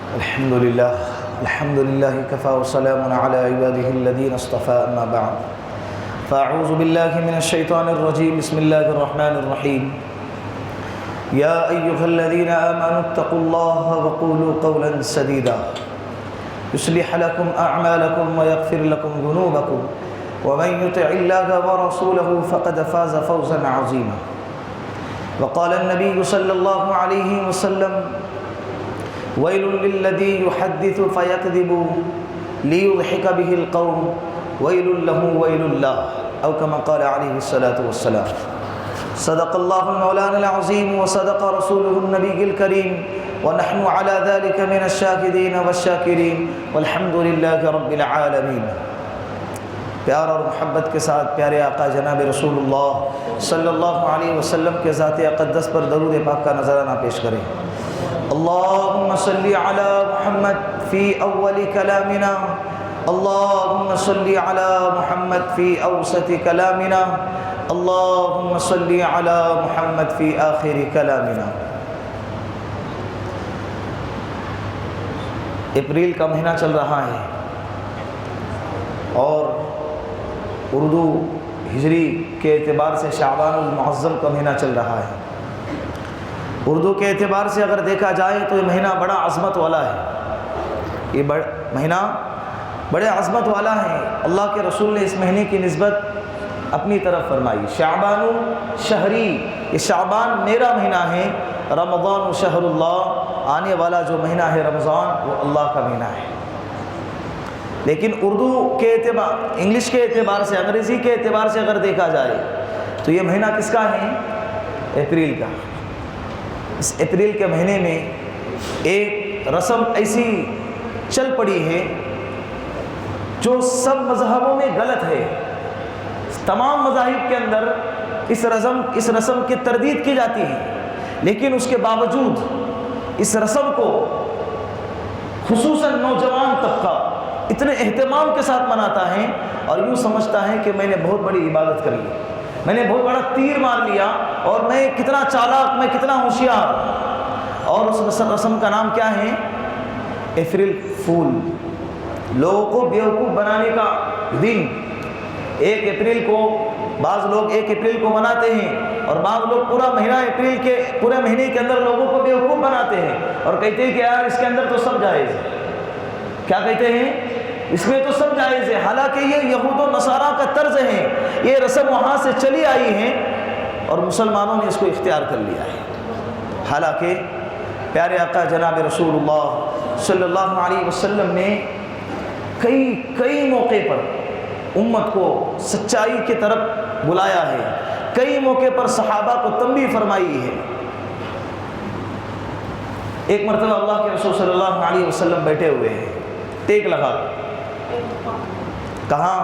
الحمد لله كفى وسلام على عباده الذين اصطفى أما بعد فأعوذ بالله من الشيطان الرجيم بسم الله الرحمن الرحيم يا أيها الذين آمنوا اتقوا الله وقولوا قولا سديدا يصلح لكم أعمالكم ويغفر لكم ذنوبكم ومن يطع الله ورسوله فقد فاز فوزا عظيما وقال النبي صلى الله عليه وسلم ويل للذي يحدث فيكذب ليضحك به القوم ويل له ويل الله أو كما قال عليه الصلاة والسلام صدق الله المولانا العظيم وصدق رسوله النبي الكريم ونحن على ذلك من الشاهدين والشاكرين والحمد لله رب العالمين۔ پیار اور محبت کے ساتھ پیارے آقا جناب رسول اللہ صلی اللہ علیہ وسلم کے ذات اقدس پر درود پاک کا نذرانہ پیش کریں۔ اللہم صلی علی محمد فی اول کلامنا، اللہم صلی علی محمد فی اوسط کلامنا، اللہم صلی علی محمد فی آخر کلامنا۔ اپریل کا مہینہ چل رہا ہے اور اردو ہجری کے اعتبار سے شعبان المعظم کا مہینہ چل رہا ہے۔ اردو کے اعتبار سے اگر دیکھا جائے تو یہ مہینہ بڑا عظمت والا ہے، یہ مہینہ بڑے عظمت والا ہے۔ اللہ کے رسول نے اس مہینے کی نسبت اپنی طرف فرمائی، شعبان شہری، یہ شعبان میرا مہینہ ہے، رمضان شہر اللہ، آنے والا جو مہینہ ہے رمضان وہ اللہ کا مہینہ ہے۔ لیکن اردو کے اعتبار، انگلش کے اعتبار سے، انگریزی کے اعتبار سے اگر دیکھا جائے تو یہ مہینہ کس کا ہے؟ اپریل کا۔ اس اپریل کے مہینے میں ایک رسم ایسی چل پڑی ہے جو سب مذہبوں میں غلط ہے۔ تمام مذاہب کے اندر اس رسم کی تردید کی جاتی ہے، لیکن اس کے باوجود اس رسم کو خصوصاً نوجوان طبقہ اتنے اہتمام کے ساتھ مناتا ہے اور یوں سمجھتا ہے کہ میں نے بہت بڑی عبادت کر لی، میں نے بہت بڑا تیر مار لیا اور میں کتنا چالاک، میں کتنا ہوشیار۔ اور اس رسم کا نام کیا ہے؟ اپریل فول، لوگوں کو بیوقوف بنانے کا دن۔ 1 اپریل کو بعض لوگ 1 اپریل کو مناتے ہیں اور بعض لوگ پورا مہینہ اپریل کے پورے مہینے کے اندر لوگوں کو بیوقوف بناتے ہیں اور کہتے ہیں کہ یار اس کے اندر تو سب جائز ہے۔ کیا کہتے ہیں؟ اس میں تو سب جائز ہے، حالانکہ یہ یہود و نصارہ کا طرز ہے، یہ رسم وہاں سے چلی آئی ہے اور مسلمانوں نے اس کو اختیار کر لیا ہے۔ حالانکہ پیارے آقا جناب رسول اللہ صلی اللہ علیہ وسلم نے کئی موقع پر امت کو سچائی کی طرف بلایا ہے، کئی موقع پر صحابہ کو تنبیہ فرمائی ہے۔ ایک مرتبہ اللہ کے رسول صلی اللہ علیہ وسلم بیٹھے ہوئے ہیں، ٹیک لگا، کہاں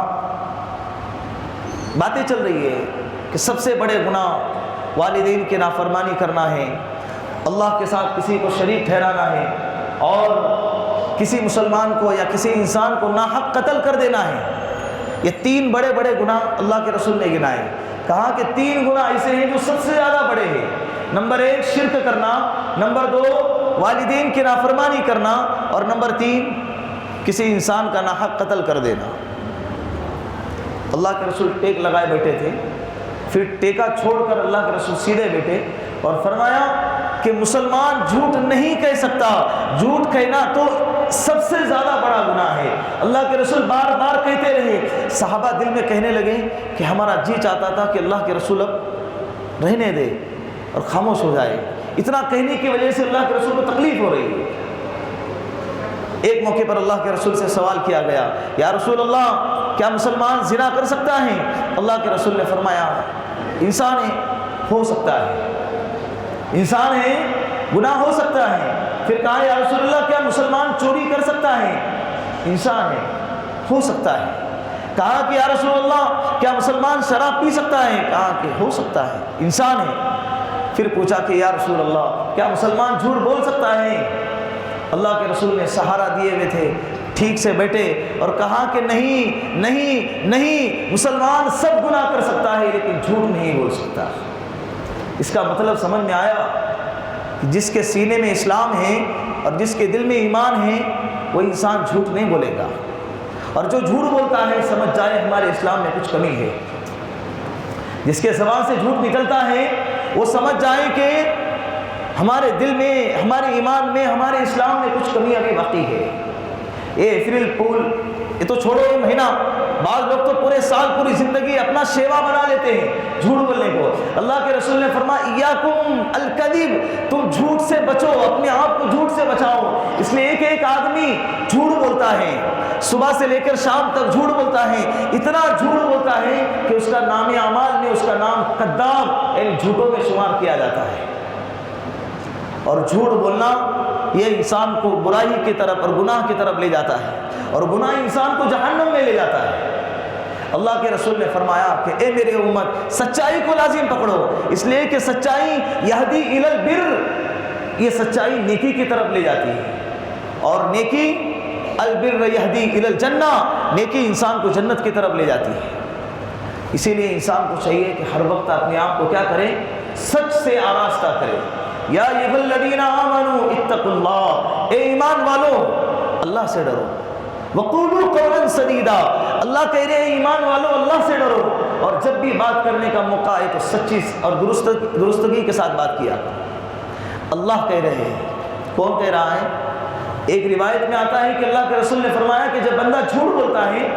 باتیں چل رہی ہے کہ سب سے بڑے گناہ والدین کی نافرمانی کرنا ہے، اللہ کے ساتھ کسی کو شریک ٹھہرانا ہے اور کسی مسلمان کو یا کسی انسان کو ناحق قتل کر دینا ہے۔ یہ 3 بڑے بڑے گناہ اللہ کے رسول نے گنائے۔ کہا کہ 3 گناہ ایسے ہیں جو سب سے زیادہ بڑے ہیں۔ نمبر 1 شرک کرنا، نمبر 2 والدین کی نافرمانی کرنا اور نمبر 3 کسی انسان کا ناحق قتل کر دینا۔ اللہ کے رسول ٹیک لگائے بیٹھے تھے، پھر ٹیکا چھوڑ کر اللہ کے رسول سیدھے بیٹھے اور فرمایا کہ مسلمان جھوٹ نہیں کہہ سکتا، جھوٹ کہنا تو سب سے زیادہ بڑا گناہ ہے۔ اللہ کے رسول بار بار کہتے رہے، صحابہ دل میں کہنے لگے کہ ہمارا جی چاہتا تھا کہ اللہ کے رسول اب رہنے دے اور خاموش ہو جائے، اتنا کہنے کی وجہ سے اللہ کے رسول کو تکلیف ہو رہی ہے۔ ایک موقع پر اللہ کے رسول سے سوال کیا گیا، یا رسول اللہ کیا مسلمان زنا کر سکتا ہے؟ اللہ کے رسول نے فرمایا انسان ہے، ہو سکتا ہے، انسان ہے، گناہ ہو سکتا ہے۔ پھر کہا یا رسول اللہ کیا مسلمان چوری کر سکتا ہے؟ انسان ہے، ہو سکتا ہے۔ کہا کہ یا رسول اللہ کیا مسلمان شراب پی سکتا ہے؟ کہا کہ ہو سکتا ہے، انسان ہے۔ پھر پوچھا کہ یا رسول اللہ کیا مسلمان جھوٹ بول سکتا ہے؟ اللہ کے رسول نے سہارا دیے ہوئے تھے، ٹھیک سے بیٹھے اور کہا کہ نہیں نہیں نہیں، مسلمان سب گناہ کر سکتا ہے لیکن جھوٹ نہیں بول سکتا۔ اس کا مطلب سمجھ میں آیا کہ جس کے سینے میں اسلام ہے اور جس کے دل میں ایمان ہے وہ انسان جھوٹ نہیں بولے گا، اور جو جھوٹ بولتا ہے سمجھ جائے ہمارے اسلام میں کچھ کمی ہے۔ جس کے زبان سے جھوٹ نکلتا ہے وہ سمجھ جائے کہ ہمارے دل میں، ہمارے ایمان میں، ہمارے اسلام میں کچھ کمی ابھی باقی ہے۔ یہ اپریل پول، یہ تو چھوڑو یہ مہینہ، بعض لوگ تو پورے سال پوری زندگی اپنا شیوا بنا لیتے ہیں جھوٹ بولنے کو۔ اللہ کے رسول نے فرمایا ایاکم الکذب، تم جھوٹ سے بچو، اپنے آپ کو جھوٹ سے بچاؤ۔ اس لیے ایک آدمی جھوٹ بولتا ہے، صبح سے لے کر شام تک جھوٹ بولتا ہے، اتنا جھوٹ بولتا ہے کہ اس کا نام اعمال میں اس کا نام کذاب یعنی جھوٹوں میں شمار کیا جاتا ہے۔ اور جھوٹ بولنا یہ انسان کو برائی کی طرف اور گناہ کی طرف لے جاتا ہے، اور گناہ انسان کو جہنم میں لے جاتا ہے۔ اللہ کے رسول نے فرمایا کہ اے میرے امت سچائی کو لازم پکڑو، اس لیے کہ سچائی یہدی الی البر، یہ سچائی نیکی کی طرف لے جاتی ہے، اور نیکی البر یہدی الی الجنہ، نیکی انسان کو جنت کی طرف لے جاتی ہے۔ اسی لیے انسان کو چاہیے کہ ہر وقت اپنے آپ کو کیا کرے، سچ سے آراستہ کرے۔ یا ایھا الذین آمنوا اتقوا اللہ، اے ایمان والو اللہ سے ڈرو، وقولوا قولا سدیدا، اللہ کہہ رہے ہیں ایمان والو اللہ سے ڈرو، اور جب بھی بات کرنے کا موقع آئے تو سچی اور درستگی کے ساتھ بات کیا۔ اللہ کہہ رہے ہیں، کون کہہ رہا ہے؟ ایک روایت میں آتا ہے کہ اللہ کے رسول نے فرمایا کہ جب بندہ جھوٹ بولتا ہے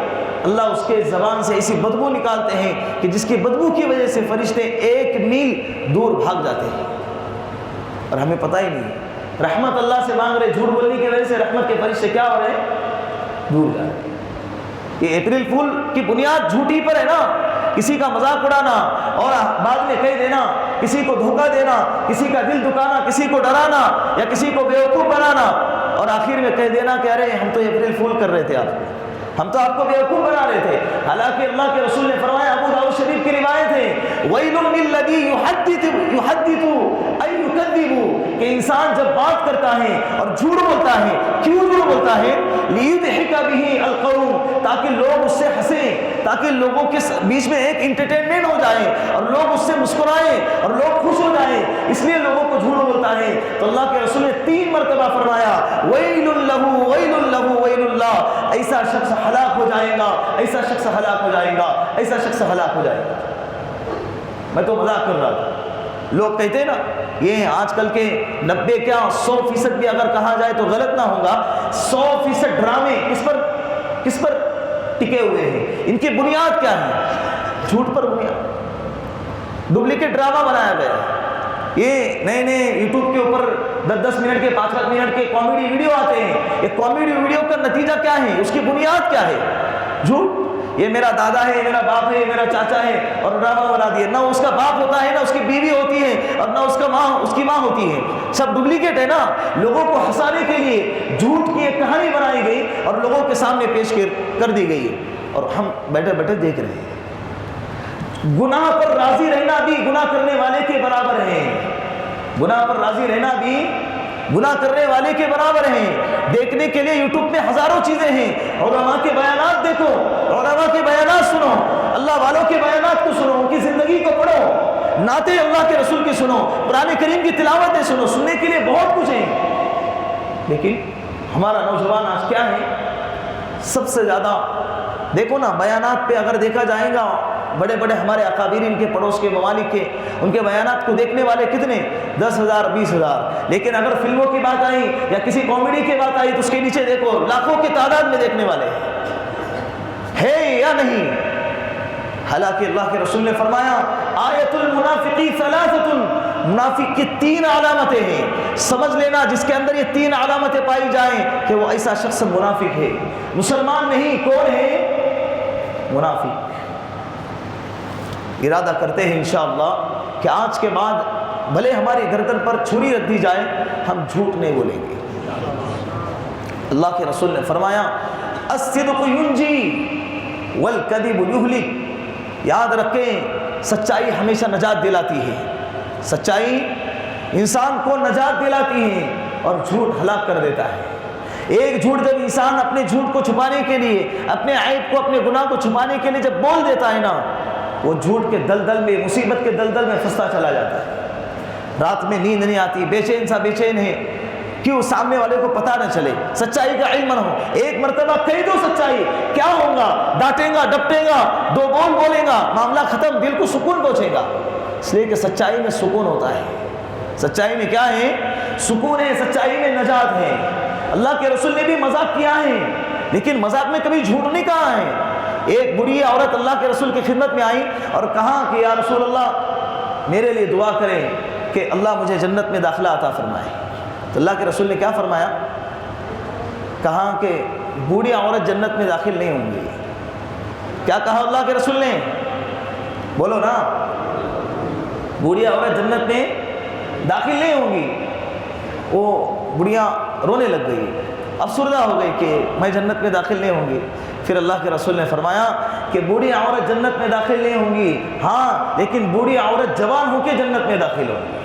اللہ اس کے زبان سے ایسی بدبو نکالتے ہیں کہ جس کی بدبو کی وجہ سے فرشتے 1 میل دور بھاگ جاتے ہیں، اور ہمیں پتہ ہی نہیں، رحمت اللہ سے مانگ رہے، جھوٹ بولنے کی وجہ سے رحمت کے فرشتے کیا ہو رہے ہیں؟ دور جا رہے ہیں۔ یہ اپریل فول کی بنیاد جھوٹی پر ہے نا، کسی کا مذاق اڑانا اور بعد میں کہہ دینا، کسی کو دھوکہ دینا، کسی کا دل دکھانا، کسی کو ڈرانا یا کسی کو بیوقوف بنانا، اور آخر میں کہہ دینا کہ ارے ہم تو اپریل فول کر رہے تھے، ہم تو آپ کو بیوقوف بنا رہے تھے۔ حالانکہ اللہ کے رسول نے فرمایا، ابو داؤد شریف کی روایت ہے، ویل للذی یحدث ای یکذب، کہ انسان جب بات کرتا ہے اور جھوٹ بولتا ہے، کیوں جھوٹ بولتا ہے؟ لیضحک بہ القوم، تاکہ لوگ اس سے ہنسیں، تاکہ لوگوں کے بیچ میں ایک انٹرٹینمنٹ ہو جائے اور لوگ اس سے مسکرائیں اور لوگ خوش ہو جائیں، اس لیے لوگوں کو جھوٹ بولتا ہے۔ تو اللہ کے رسول نے 3 مرتبہ فرمایا، ویل لہ ویل لہ ویل اللہ، ایسا شخص ہلاک ہو جائے گا، ایسا شخص ہلاک ہو جائے گا، ایسا شخص ہلاک ہو جائے گا۔ میں تو مذاق کر رہا تھا، لوگ کہتے ہیں نا یہ آج کل کے 90 کیا 100% بھی اگر کہا جائے تو غلط نہ ہوگا، 100% ڈرامے کس پر ٹکے ہوئے ہیں، ان کی بنیاد کیا ہے؟ جھوٹ پر بنیاد، ڈپلیکیٹ ڈرامہ بنایا گیا ہے۔ یہ نئے یوٹیوب کے اوپر 10 منٹ کے 5 منٹ کے کامیڈی ویڈیو آتے ہیں، یہ کامیڈی ویڈیو کا نتیجہ کیا ہے، اس کی بنیاد کیا ہے؟ جھوٹ۔ یہ میرا دادا ہے، میرا باپ ہے، میرا چاچا ہے، اور ڈرامہ بنا دیے، نہ اس کا باپ ہوتا ہے، نہ اس کی بیوی ہوتی ہے، اور نہ اس کی ماں ہوتی ہے، سب ڈپلیکیٹ ہے نا۔ لوگوں کو ہنسانے کے لیے جھوٹ کی ایک کہانی بنائی گئی اور لوگوں کے سامنے پیش کر دی گئی، اور ہم بیٹھے بیٹھے دیکھ رہے ہیں۔ گناہ پر راضی رہنا بھی گناہ کرنے والے کے برابر ہے، گناہ پر راضی رہنا بھی گناہ کرنے والے کے برابر ہیں۔ دیکھنے کے لیے یوٹیوب میں ہزاروں چیزیں ہیں، علماء کے بیانات دیکھو، علماء کے بیانات سنو، اللہ والوں کے بیانات کو سنو، ان کی زندگی کو پڑھو، نعتیں اللہ کے رسول کی سنو، قرآن کریم کی تلاوتیں سنو، سننے کے لیے بہت کچھ ہے۔ لیکن ہمارا نوجوان آج کیا ہے؟ سب سے زیادہ دیکھو نا، بیانات پہ اگر دیکھا جائے گا، بڑے بڑے ہمارے اکابر ان کے پڑوس کے ممالک کے، ان کے بیانات کو دیکھنے والے کتنے؟ 10,000 20,000۔ لیکن اگر فلموں کی بات آئی یا کسی کامیڈی کی بات آئی تو اس کے نیچے دیکھو لاکھوں کی تعداد میں دیکھنے والے ہے یا نہیں؟ حالانکہ اللہ کے رسول نے فرمایا، آیت المنافقی ثلاثۃ، منافق کی 3 علامتیں ہیں، سمجھ لینا جس کے اندر یہ 3 علامتیں پائی جائیں کہ وہ ایسا شخص منافق ہے، مسلمان نہیں۔ کون ہے؟ منافق۔ ارادہ کرتے ہیں انشاءاللہ کہ آج کے بعد بھلے ہماری گردن پر چھری رکھ دی جائے، ہم جھوٹ نہیں بولیں گے۔ اللہ کے رسول نے فرمایا، الصدق ینجی والکذب یہلک، یاد رکھیں سچائی ہمیشہ نجات دلاتی ہے، سچائی انسان کو نجات دلاتی ہے، اور جھوٹ ہلاک کر دیتا ہے۔ ایک جھوٹ جب انسان اپنے جھوٹ کو چھپانے کے لیے، اپنے عیب کو، اپنے گناہ کو چھپانے کے لیے جب بول دیتا ہے نا، وہ جھوٹ کے دلدل میں، مصیبت کے دلدل میں پھنستا چلا جاتا ہے۔ رات میں نیند نہیں آتی، بے چین سا بے چین ہے، کہ وہ سامنے والے کو پتہ نہ چلے، سچائی کا علم نہ ہو۔ ایک مرتبہ کہہ دو سچائی، کیا ہوگا؟ ڈانٹے گا، ڈپٹے گا، دو بول بولے گا، معاملہ ختم، دل کو سکون پہنچے گا۔ اس لیے کہ سچائی میں سکون ہوتا ہے۔ سچائی میں کیا ہے؟ سکون ہے، سچائی میں نجات ہے۔ اللہ کے رسول نے بھی مذاق کیا ہے، لیکن مذاق میں کبھی جھوٹ نہیں کہا ہے۔ ایک بوڑھی عورت اللہ کے رسول کی خدمت میں آئی اور کہا کہ یا رسول اللہ میرے لیے دعا کریں کہ اللہ مجھے جنت میں داخلہ عطا فرمائے۔ تو اللہ کے رسول نے کیا فرمایا؟ کہا کہ بوڑھی عورت جنت میں داخل نہیں ہوں گی۔ کیا کہا اللہ کے رسول نے؟ بولو نا، بوڑھی عورت جنت میں داخل نہیں ہوں گی۔ وہ بڑھیا رونے لگ گئی، افسردہ ہو گئی کہ میں جنت میں داخل نہیں ہوں گی۔ پھر اللہ کے رسول نے فرمایا کہ بوڑھی عورت جنت میں داخل نہیں ہوں گی، ہاں لیکن بوڑھی عورت جوان ہو کے جنت میں داخل ہوگی۔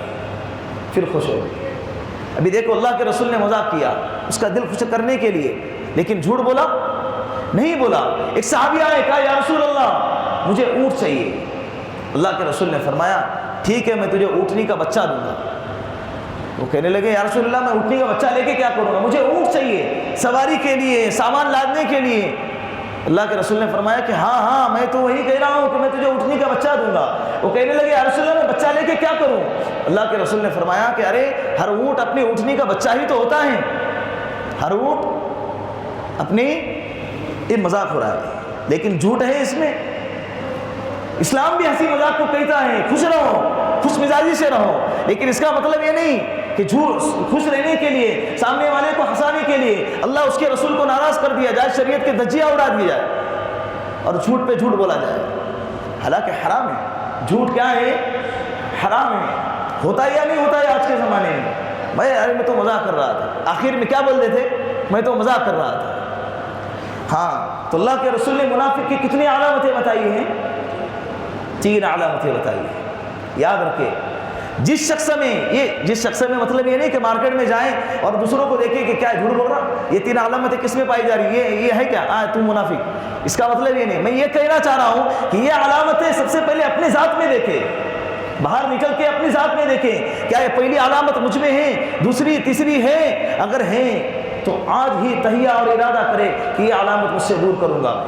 پھر خوش ہو گئی۔ ابھی دیکھو اللہ کے رسول نے مذاق کیا اس کا دل خوش کرنے کے لیے، لیکن جھوٹ بولا نہیں بولا۔ ایک صحابی آئے، کہا یا رسول اللہ مجھے اونٹ چاہیے۔ اللہ کے رسول نے فرمایا ٹھیک ہے میں تجھے اونٹنی کا بچہ دوں گا۔ وہ کہنے لگے یا رسول اللہ میں اونٹنی کا بچہ لے کے کیا کروں گا؟ مجھے اونٹ چاہیے سواری کے لیے، سامان لادنے کے لیے۔ اللہ کے رسول نے فرمایا کہ ہاں ہاں میں تو وہی کہہ رہا ہوں کہ میں تجھے اونٹنی کا بچہ دوں گا۔ وہ کہنے لگے یا رسول اللہ میں بچہ لے کے کیا کروں؟ اللہ کے رسول نے فرمایا کہ ارے ہر اونٹ اپنی اونٹنی کا بچہ ہی تو ہوتا ہے، ہر اونٹ اپنی، یہ مذاق ہو رہا ہے لیکن جھوٹ ہے اس میں۔ اسلام بھی ہنسی مذاق کو کہتا ہے خوش رہو، خوش مزاجی سے رہو، لیکن اس کا مطلب یہ نہیں کہ جھوٹ خوش رہنے کے لیے، سامنے والے کو ہنسانے کے لیے اللہ اس کے رسول کو ناراض کر دیا جائے، شریعت کے دھجیاں اڑا دیا جائے اور جھوٹ پہ جھوٹ بولا جائے۔ حالانکہ حرام ہے، جھوٹ کیا ہے؟ حرام ہے۔ ہوتا ہے یا نہیں ہوتا ہے آج کے زمانے میں؟ میں تو مذاق کر رہا تھا، آخر میں کیا بول رہے تھے؟ میں تو مذاق کر رہا تھا۔ ہاں تو اللہ کے رسول نے منافق کی کتنی علامتیں بتائی ہیں؟ 3 علامتیں بتائی ہیں، یاد رکھے۔ جس شخص میں مطلب یہ نہیں کہ مارکیٹ میں جائیں اور دوسروں کو دیکھیں کہ کیا جھوٹ بول رہا، یہ 3 علامتیں کس میں پائی جا رہی ہے؟ یہ ہے کیا تم منافق؟ اس کا مطلب یہ نہیں، میں یہ کہنا چاہ رہا ہوں کہ یہ علامتیں سب سے پہلے اپنے ذات میں دیکھیں، باہر نکل کے اپنی ذات میں دیکھیں کیا یہ پہلی علامت مجھ میں ہے، دوسری تیسری ہے؟ اگر ہیں تو آج ہی تہیہ اور ارادہ کرے کہ یہ علامت مجھ سے دور کروں گا،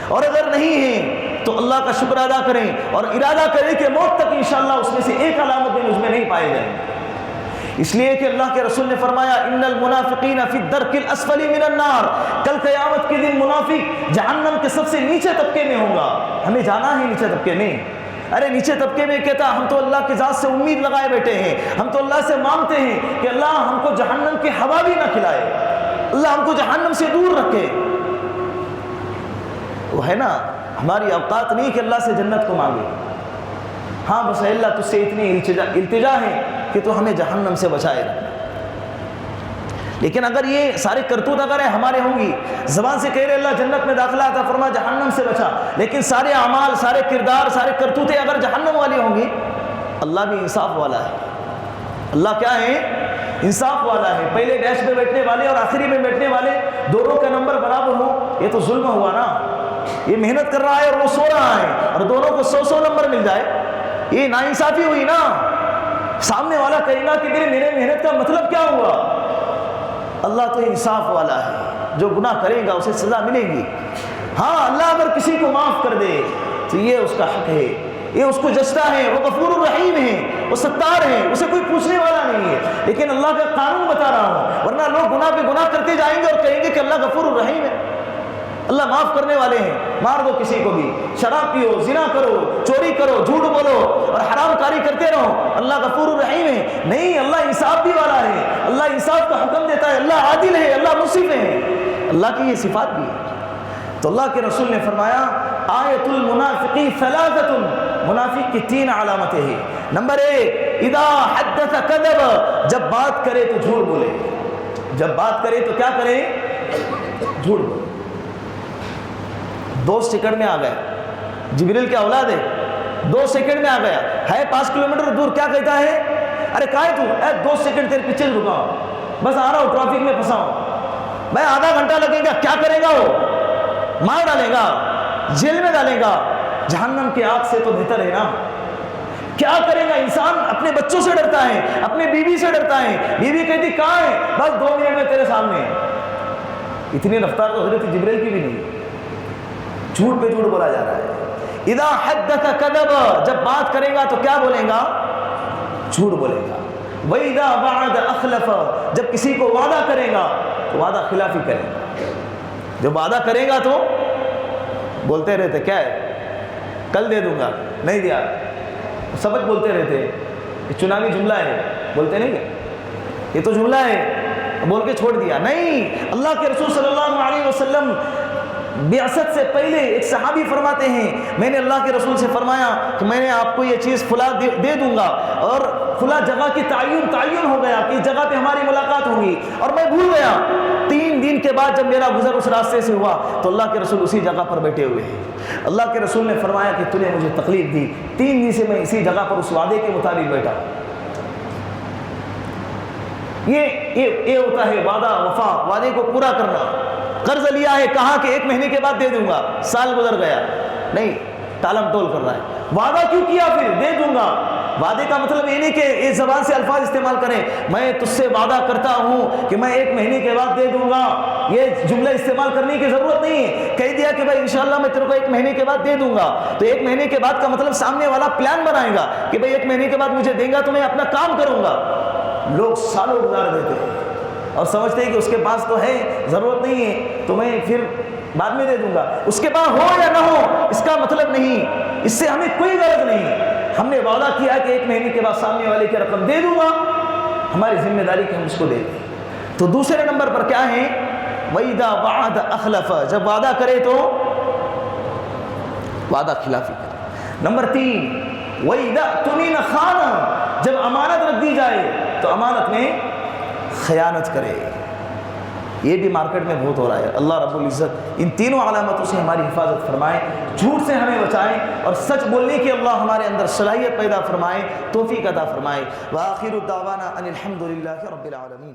اور اگر نہیں ہے تو اللہ کا شکر ادا کریں اور ارادہ کریں کہ موت تک انشاءاللہ اس میں سے ایک علامت بھی مجھ میں نہیں پائے جائیں گے۔ اس لیے کہ اللہ کے رسول نے فرمایا ان المنافقین فی الدرک الاسفل من النار، کل قیامت کے دن منافق جہنم کے سب سے نیچے طبقے میں ہوگا۔ ہمیں جانا ہے نیچے طبقے میں؟ ارے نیچے طبقے میں کہتا ہم تو اللہ کی ذات سے امید لگائے بیٹھے ہیں، ہم تو اللہ سے مانگتے ہیں کہ اللہ ہم کو جہنم کی ہوا بھی نہ کھلائے، اللہ ہم کو جہنم سے دور رکھے۔ وہ ہے نا ہماری اوقات نہیں کہ اللہ سے جنت کو مانگے، ہاں بس اللہ تجھ سے اتنی التجا ہے کہ تو ہمیں جہنم سے بچائے رکھنا۔ لیکن اگر یہ سارے کرتوت اگر ہمارے ہوں گی، زبان سے کہہ رہے اللہ جنت میں داخلہ عطا فرما، جہنم سے بچا، لیکن سارے اعمال، سارے کردار، سارے کرتوتیں اگر جہنم والی ہوں گی، اللہ بھی انصاف والا ہے۔ اللہ کیا ہے؟ انصاف والا ہے۔ پہلے ڈیش میں بیٹھنے والے اور آخری میں بیٹھنے والے دونوں کا نمبر برابر ہو، یہ تو ظلم ہوا نا۔ یہ محنت کر رہا ہے اور وہ سو رہا ہے اور دونوں کو 100 نمبر مل جائے، یہ ناانصافی ہوئی نا۔ سامنے والا کہے گا کہ میرے محنت کا مطلب کیا ہوا؟ اللہ تو انصاف والا ہے، جو گناہ کرے گا اسے سزا ملے گی۔ ہاں اللہ اگر کسی کو معاف کر دے تو یہ اس کا حق ہے، یہ اس کو جچتا ہے، وہ غفور الرحیم ہے، وہ ستار ہے، اسے کوئی پوچھنے والا نہیں ہے۔ لیکن اللہ کا قانون بتا رہا ہوں، ورنہ لوگ گناہ پہ گناہ کرتے جائیں گے اور کہیں گے کہ اللہ غفور الرحیم ہے، اللہ معاف کرنے والے ہیں۔ مار دو کسی کو بھی، شراب پیو، زنا کرو، چوری کرو، جھوٹ بولو اور حرام کاری کرتے رہو، اللہ غفور الرحیم ہے؟ نہیں، اللہ انصاف بھی والا ہے، اللہ انصاف کا حکم دیتا ہے، اللہ عادل ہے، اللہ منصف ہے، اللہ کی یہ صفات بھی ہے۔ تو اللہ کے رسول نے فرمایا آیت المنافقی ثلاثۃ، منافق کی 3 علامتیں ہیں۔ نمبر 1، اذا حدث کذب، جب بات کرے تو جھوٹ بولے، جب بات کرے تو کیا کرے؟ جھوٹ بولے۔ 2 سیکنڈ میں آ گیا، جبریل کیا اولاد ہے؟ 2 سیکنڈ میں آ گیا ہے، 5 کلومیٹر دور، کیا کہتا ہے؟ ارے کہاں ہے تو؟ 2 سیکنڈ تیرے پیچھے رکا ہوں، بس آ رہا ہوں، ٹریفک میں پھنسا ہوں، میں آدھا گھنٹہ لگے گا، کیا کرے گا وہ؟ مار ڈالے گا، جیل میں ڈالے گا، جہنم کی آگ سے تو بہتر ہے نا۔ کیا کرے گا انسان؟ اپنے بچوں سے ڈرتا ہے، اپنے بیوی سے ڈرتا ہے، بیوی کہتی کہاں ہے؟ بس 2 منٹ میں تیرے سامنے ہے۔ اتنی رفتار تو حضرت جبرائیل کی بھی نہیں، جھوٹ پہ جھوٹ بولا جا رہا ہے۔ اذا حدث کذب، جب بات کرے گا تو کیا بولے گا؟ جھوٹ بولے گا۔ وَإِذَا وَعَدَ أَخْلَفَ، جب کسی کو وعدہ کرے گا تو وعدہ خلافی کرے گا۔ جب وعدہ کرے گا تو بولتے رہتے کیا ہے، کل دے دوں گا، نہیں دیا، سبق بولتے رہتے، یہ چناوی جملہ ہے، بولتے نہیں کہ یہ تو جملہ ہے، بول کے چھوڑ دیا۔ نہیں، اللہ کے رسول صلی اللہ علیہ وسلم بعثت سے پہلے ایک صحابی فرماتے ہیں میں نے اللہ کے رسول سے فرمایا کہ میں نے آپ کو یہ چیز فلاں دے دوں گا، اور فلاں جگہ کی تعین ہو گیا کہ اس جگہ پہ ہماری ملاقات ہوگی، اور میں بھول گیا۔ 3 دن کے بعد جب میرا گزر اس راستے سے ہوا تو اللہ کے رسول اسی جگہ پر بیٹھے ہوئے ہیں۔ اللہ کے رسول نے فرمایا کہ تو نے مجھے تکلیف دی، 3 دن سے میں اسی جگہ پر اس وعدے کے مطابق بیٹھا ہوں۔ یہ ہوتا ہے وعدہ، وفا، وعدے کو پورا کرنا۔ قرض لیا ہے، کہا کہ 1 مہینے کے بعد دے دوں گا، سال گزر گیا، نہیں، ٹالم ٹول کر رہا ہے۔ وعدہ کیوں کیا پھر؟ دے دوں گا۔ وعدے کا مطلب یہ نہیں کہ اس زبان سے الفاظ استعمال کریں، میں تجھ سے وعدہ کرتا ہوں کہ میں 1 مہینے کے بعد دے دوں گا، یہ جملہ استعمال کرنے کی ضرورت نہیں ہے۔ کہہ دیا کہ بھائی انشاءاللہ میں تیرے کو 1 مہینے کے بعد دے دوں گا، تو 1 مہینے کے بعد کا مطلب سامنے والا پلان بنائے گا کہ بھائی 1 مہینے کے بعد مجھے دیں گا تو میں اپنا کام کروں گا۔ لوگ سالوں گزار دیتے ہیں اور سمجھتے ہیں کہ اس کے پاس تو ہے، ضرورت نہیں ہے تو میں پھر بعد میں دے دوں گا۔ اس کے پاس ہو یا نہ ہو اس کا مطلب نہیں، اس سے ہمیں کوئی غرض نہیں۔ ہم نے وعدہ کیا کہ 1 مہینے کے بعد سامنے والے کی رقم دے دوں گا، ہماری ذمہ داری کہ ہم اس کو دے دیں۔ تو دوسرے نمبر پر کیا ہے؟ وَإِذَا وَعَدَ أَخْلَفَ، جب وعدہ کرے تو وعدہ خلافی کرے۔ نمبر 3 وَإِذَا اؤْتُمِنَ خَانَ، جب امانت رکھ دی جائے تو امانت میں خیانت کرے۔ یہ بھی مارکیٹ میں بہت ہو رہا ہے۔ اللہ رب العزت ان تینوں علامتوں سے ہماری حفاظت فرمائے، جھوٹ سے ہمیں بچائے، اور سچ بولنے کی اللہ ہمارے اندر صلاحیت پیدا فرمائے، توفیق عطا فرمائے۔ وآخر دعوانا ان الحمد للہ رب العالمین۔